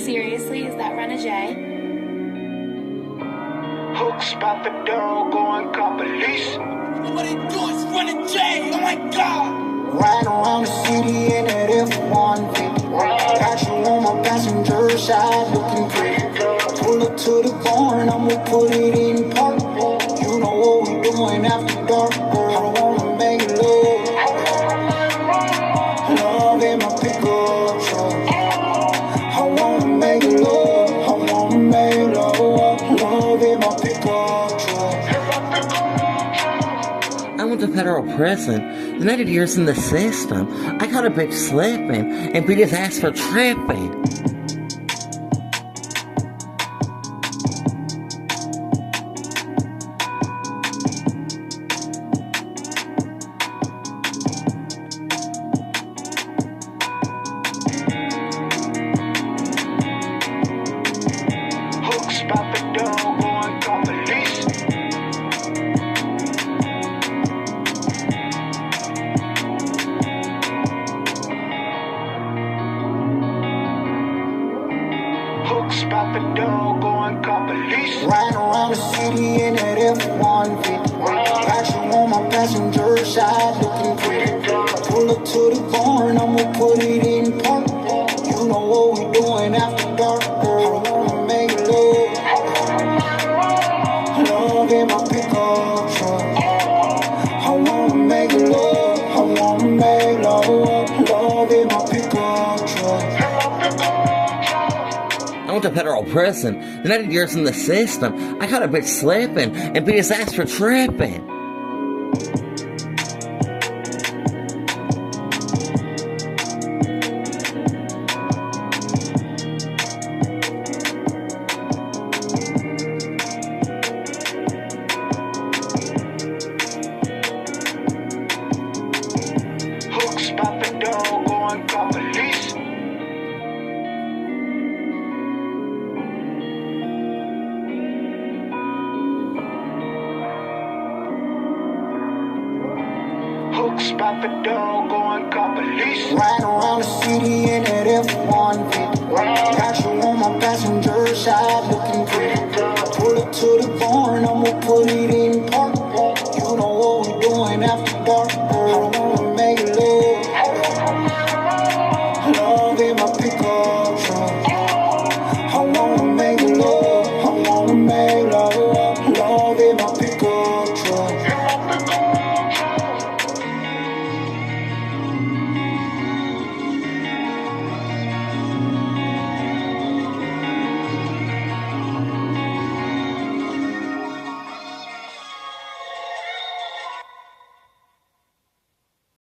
Seriously, is that Rena J? Hooks about the door, going call police. What they do is Rena J, oh my god. Riding around the city in that F-150. Got you on my passenger side looking pretty. Pull up to the barn, I'ma put it in park. You know what we doing after dark, girl. I wanna make love. Love in my pickup truck. I wanna make love. I wanna make love. Love in my pickup truck. I went to federal prison, then I did years in the system. I caught a bitch slipping and beat his ass for tripping. Hooks about the door, going call police. Hooks about the door, going call police. Riding around the city in that F-150. Got you on my passenger side looking pretty. Pull up to the barn, I'ma put it in park. You know what we doing after dark, girl. I wanna make love. Love in my pickup truck. I wanna make love. I wanna make love. Love in my pickup truck. I went to federal prison, then I did years in the system. I caught a bitch slipping and beat his ass for tripping. Hooks about the door, going call police. Hooks about the door, going call police. Riding around the city in